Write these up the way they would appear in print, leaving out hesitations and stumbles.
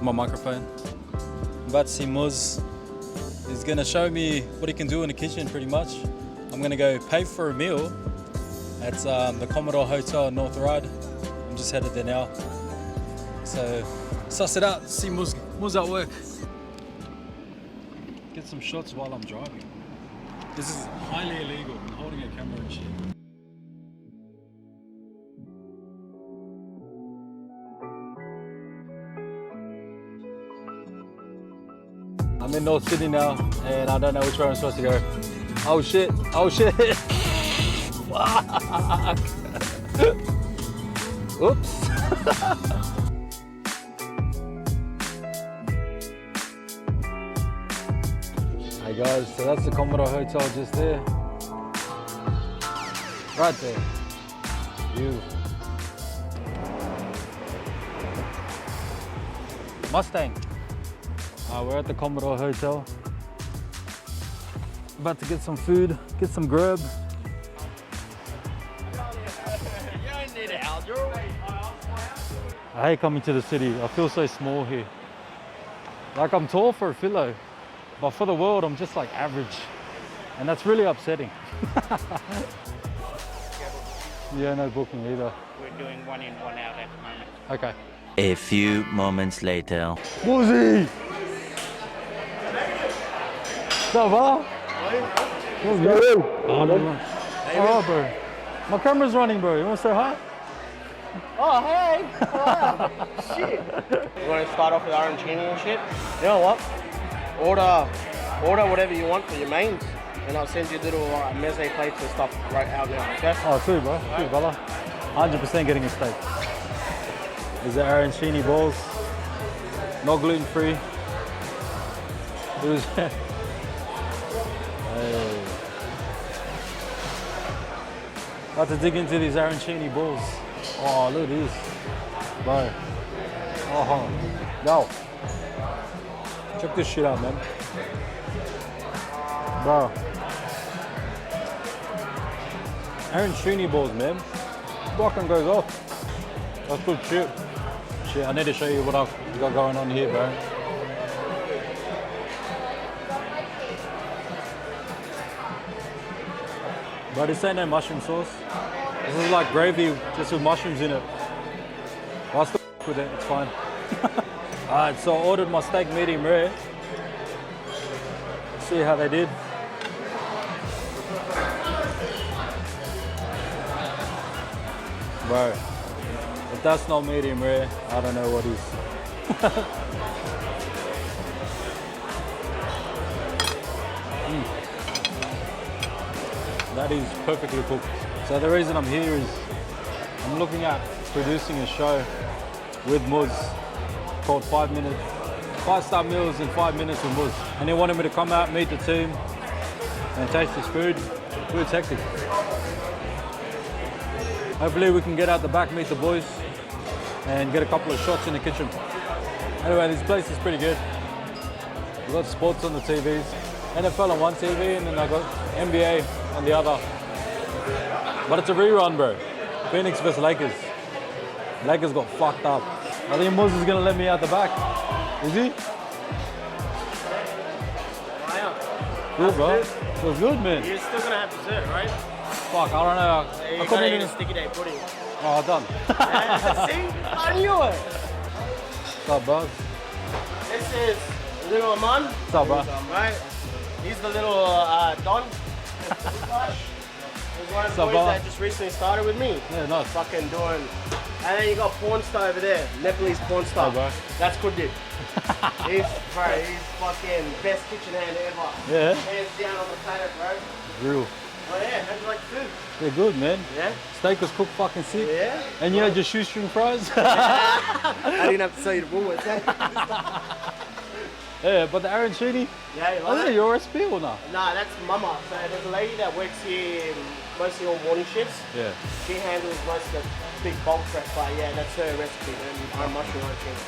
my microphone. I'm about to see Muzz. He's gonna show me what he can do in the kitchen pretty much. I'm gonna go pay for a meal at the Commodore Hotel in North Ryde. I'm just headed there now. So, suss it out, see Muzz at work. Get some shots while I'm driving. This is highly illegal, I'm holding a camera and shit. I'm in North Sydney now, and I don't know which way I'm supposed to go. Oh shit, oh shit. Fuck. Oops. Hey guys, so that's the Commodore Hotel just there. Right there. View. Mustang. We're at the Commodore Hotel. About to get some food, get some grub. I hate coming to the city. I feel so small here. Like I'm tall for a filo, but for the world I'm just like average. And that's really upsetting. Yeah, no booking either. We're doing 1 in, 1 out at the moment. Okay. A few moments later. Muzzy! Ça va? What's good? Oh, no. Alright, bro. My camera's running, bro. You want to say hi? Oh, hey! Wow. Shit! You want to start off with arancini and shit? You know what? Order whatever you want for your mains, and I'll send you little meze plates and stuff right out now, okay? Oh, sweet, bro. Sweet, fella. 100% getting a steak. These are arancini balls. Not gluten-free. Hey. About to dig into these arancini balls. Oh, look at this. Bro. Oh, yo. Check this shit out, man. Bro. Arancini balls, man. Fucking goes off. That's good shit. Shit, I need to show you what I've got going on here, bro. But this ain't no mushroom sauce. This is like gravy just with mushrooms in it. But I still with it, it's fine. Alright, so I ordered my steak medium rare. Let's see how they did. Bro, if that's not medium rare, I don't know what is. That is perfectly cooked. So the reason I'm here is I'm looking at producing a show with Muzz called 5 minutes, 5-star meals in 5 minutes with Muzz. And he wanted me to come out, meet the team, and taste his food. Food's hectic. Hopefully we can get out the back, meet the boys, and get a couple of shots in the kitchen. Anyway, this place is pretty good. We've got sports on the TVs. NFL on one TV, and then I got NBA on the other. But it's a rerun, bro. Phoenix vs Lakers. Lakers got fucked up. I think Muzz is gonna let me out the back. Is he? Good, bro. Feels good, man. You're still gonna have dessert, right? Fuck, I don't know. I couldn't even sticky day pudding. Oh, done. Yeah, see? I knew it. What's up, bro? This is little Aman. What's up, bro? Right? He's the little Don. He's one of the boys that just recently started with me. Yeah, nice. Fucking doing. And then you got porn star over there, Nepalese porn star. Hey, bro. That's Kudip. He's fucking best kitchen hand ever. Yeah. Hands down on the planet, bro. Real. Oh yeah, how'd you like the food? They're good, man. Yeah? Steak was cooked fucking sick. Yeah? And you had your shoestring fries? I didn't have to sell you the Woolworths, eh? Yeah, but the arancini, Yeah, you oh, like yeah, it? your recipe or not? Nah, that's Mama. So there's a lady that works here mostly all morning shifts. Yeah. She handles most of the big bulk prep, but yeah, that's her recipe. And our mushroom arancini.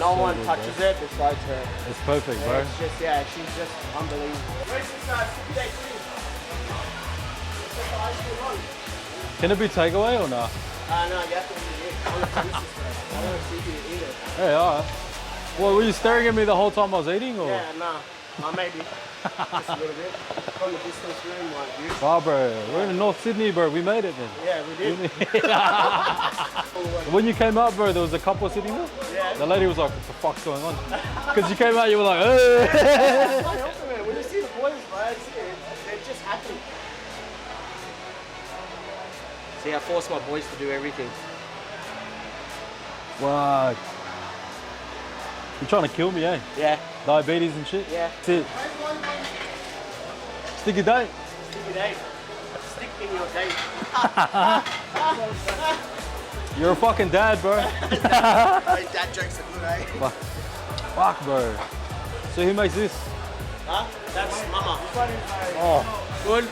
No one good, touches bro. it besides her. It's perfect, Yeah, bro. it's just, yeah, she's just unbelievable. Where's this sticky day pudding? It's just the ice cream on. Can it be takeaway or not? No, you have to eat it. I want to taste this first. I don't want to see you eat it. Hey, alright. Well, were you staring at me the whole time I was eating, or? Yeah, nah. Maybe. Just a little bit. From the distance room, like you. Wow, bro. We're in North Sydney, bro. We made it, man. Yeah, we did. When you came out, bro, there was a couple sitting there. Yeah. The lady was like, what the fuck's going on? Because you came out, you were like, hey. It's not helping, man. When you see the boys, bro, they're just happy. See, I force my boys to do everything. What? You're trying to kill me, eh? Yeah. Diabetes and shit? Yeah. That's it. Sticky date. Sticky date. Stick in your date. You're a fucking dad, bro. Hey, dad jokes are good, eh? Fuck, bro. So who makes this? Huh? That's mama. Oh, Good.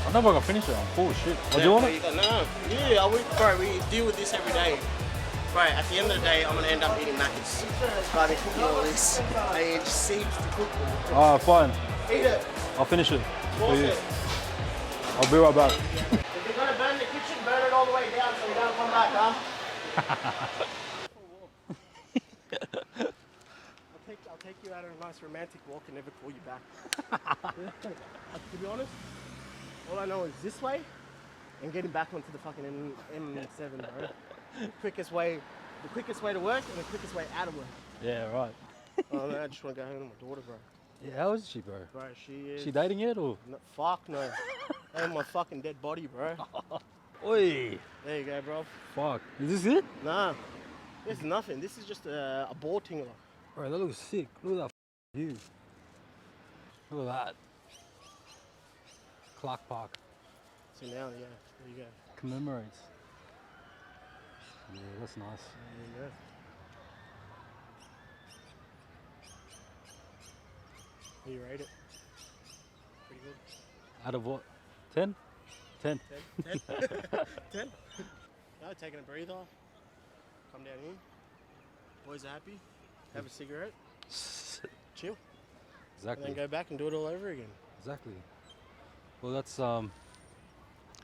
I'm never gonna finish it. I'm full of shit. What do you want it? No. Yeah, bro, we deal with this every day. Bro, at the end of the day, I'm gonna end up eating Macca's. But they cooking all this. It just seems to cook. Alright, fine. Eat it. I'll finish it. Force For you. it. I'll be right back. If you're gonna burn the kitchen, burn it all the way down so we don't come back, huh? I'll take you out on a nice romantic walk and never call you back. To be honest, all I know is this way and getting back onto the fucking M7, bro. The quickest way to work and the quickest way out of work. Yeah, right. Oh man, I just want to go home to my daughter, bro. Yeah, how is she, bro? Bro, she is. She dating yet, or? No, fuck no. And my fucking dead body, bro. Oi. There you go, bro. Fuck. Is this it? Nah, this is nothing. This is just a ball tingler. Bro, that looks sick. Look at that view. Look at that. Clark Park. So now, yeah, there you go. Commemorates. Yeah, that's nice. There you go. You rate it? Pretty good. Out of what? 10? 10. 10? 10? No, taking a breather. Come down in. Boys are happy. Have a cigarette. Chill. Exactly. And then go back and do it all over again. Exactly. Well, that's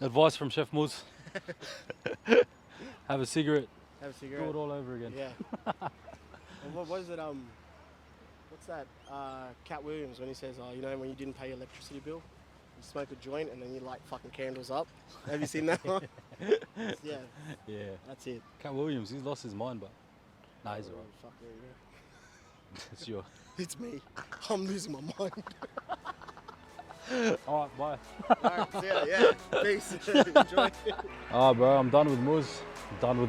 advice from Chef Muzz. Have a cigarette. Have a cigarette. Do it all over again. Yeah. And what is it? What's that? Cat Williams, when he says, "Oh, you know, when you didn't pay your electricity bill, you smoke a joint and then you light fucking candles up." Have you seen that one? Yeah. Yeah. That's it. Cat Williams, he's lost his mind, but nah, he's alright. Fuck, there you go. It's your. It's me. I'm losing my mind. Alright, bye. Alright, see ya. Yeah. Peace. Enjoy. Ah, bro, I'm done with Muzz. But I'm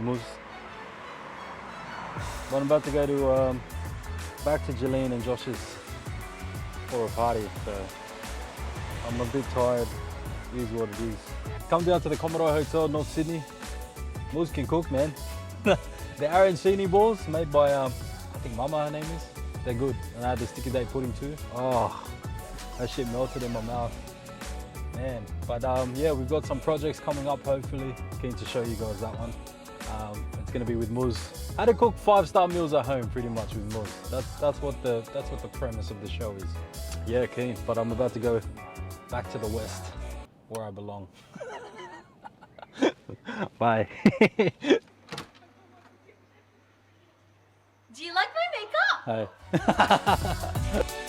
about to go to back to Jillian and Josh's for a party, so I'm a bit tired. It is what it is. Come down to the Commodore Hotel, North Sydney. Muzz can cook, man. The arancini balls made by I think Mama, her name is. They're good, and I had the sticky date pudding too. Oh, that shit melted in my mouth, man. But yeah, we've got some projects coming up. Hopefully, keen to show you guys that one. It's gonna be with Muzz. How to cook 5-star meals at home, pretty much with Muzz. That's what the premise of the show is. Yeah, keen. But I'm about to go back to the west, where I belong. Bye. Do you like my makeup? Hi.